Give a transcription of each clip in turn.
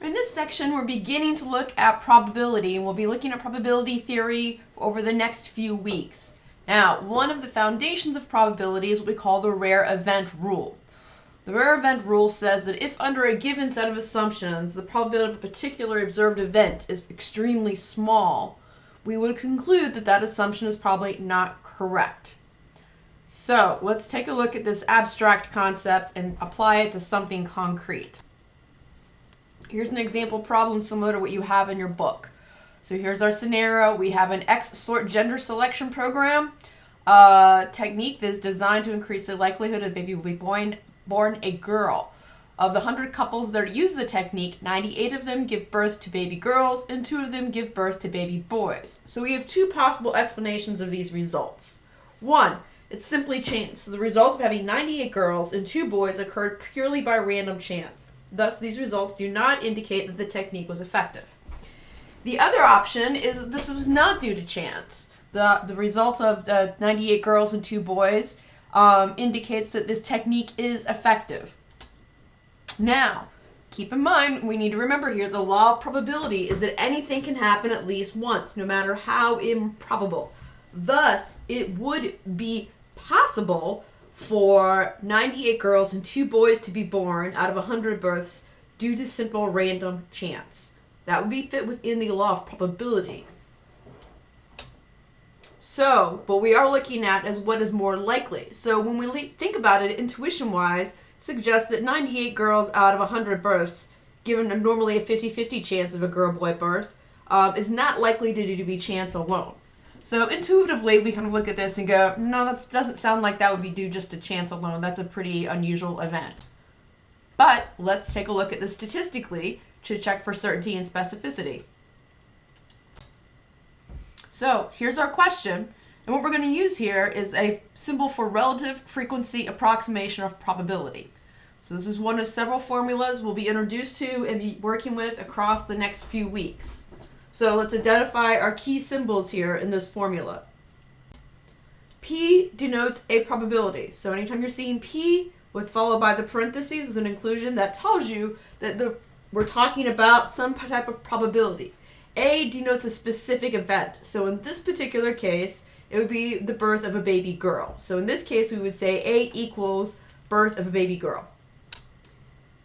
in this section, we're beginning to look at probability, and we'll be looking at probability theory over the next few weeks. Now, one of the foundations of probability is what we call the rare event rule. The rare event rule says that if under a given set of assumptions, the probability of a particular observed event is extremely small, we would conclude that that assumption is probably not correct. So, let's take a look at this abstract concept and apply it to something concrete. Here's an example problem similar to what you have in your book. So here's our scenario. We have an X-sort gender selection program technique that is designed to increase the likelihood a baby will be born a girl. Of the 100 couples that use the technique, 98 of them give birth to baby girls and 2 of them give birth to baby boys. So we have 2 possible explanations of these results. 1, it's simply chance. So the result of having 98 girls and 2 boys occurred purely by random chance. Thus, these results do not indicate that the technique was effective. The other option is that this was not due to chance. The result of 98 girls and 2 boys indicates that this technique is effective. Now, keep in mind, we need to remember here, the law of probability is that anything can happen at least once, no matter how improbable. Thus, it would be possible for 98 girls and 2 boys to be born out of 100 births due to simple random chance. That would be fit within the law of probability. So, what we are looking at is what is more likely. So when we think about it, intuition-wise, suggests that 98 girls out of 100 births, given normally a 50-50 chance of a girl-boy birth, is not likely to be chance alone. So intuitively, we kind of look at this and go, no, that doesn't sound like that would be due just to chance alone. That's a pretty unusual event. But let's take a look at this statistically to check for certainty and specificity. So here's our question. And what we're going to use here is a symbol for relative frequency approximation of probability. So this is one of several formulas we'll be introduced to and be working with across the next few weeks. So let's identify our key symbols here in this formula. P denotes a probability. So anytime you're seeing P followed by the parentheses with an inclusion, that tells you that we're talking about some type of probability. A denotes a specific event. So in this particular case, it would be the birth of a baby girl. So in this case, we would say A equals birth of a baby girl.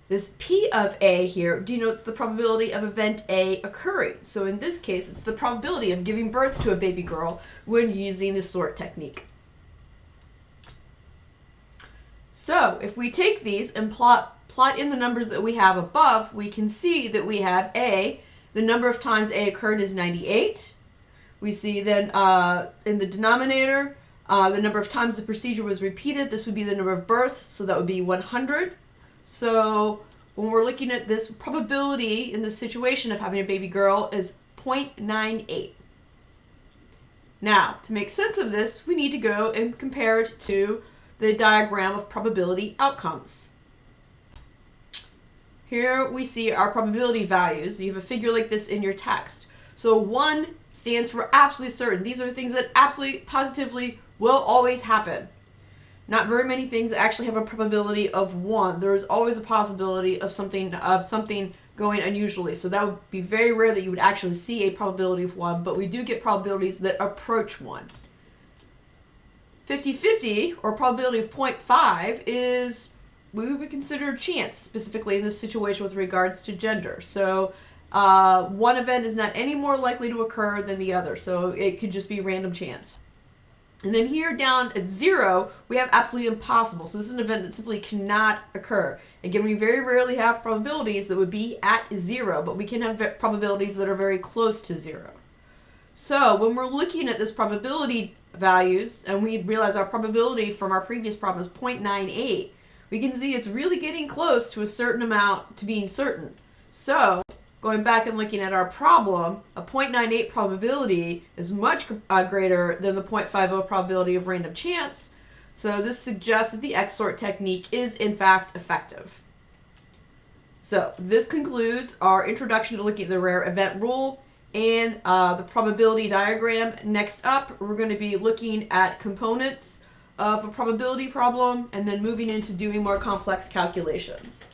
This P of A here denotes the probability of event A occurring. So in this case, it's the probability of giving birth to a baby girl when using the sort technique. So if we take these and plot in the numbers that we have above, we can see that we have A, the number of times A occurred is 98. We see then in the denominator, the number of times the procedure was repeated. This would be the number of births, so that would be 100. So when we're looking at this probability in the situation of having a baby girl is 0.98. Now, to make sense of this, we need to go and compare it to the diagram of probability outcomes. Here we see our probability values. You have a figure like this in your text. So 1 stands for absolutely certain. These are things that absolutely, positively will always happen. Not very many things actually have a probability of 1. There is always a possibility of something going unusually. So that would be very rare that you would actually see a probability of 1, but we do get probabilities that approach 1. 50-50, or probability of 0.5, is we would consider chance, specifically in this situation with regards to gender. So one event is not any more likely to occur than the other, so it could just be random chance. And then here down at 0, we have absolutely impossible. So this is an event that simply cannot occur. Again, we very rarely have probabilities that would be at 0, but we can have probabilities that are very close to 0. So when we're looking at this probability values, and we realize our probability from our previous problem is 0.98, we can see it's really getting close to a certain amount to being certain. So going back and looking at our problem, a 0.98 probability is much greater than the 0.50 probability of random chance. So this suggests that the X-sort technique is in fact effective. So this concludes our introduction to looking at the rare event rule and the probability diagram. Next up, we're going to be looking at components of a probability problem and then moving into doing more complex calculations.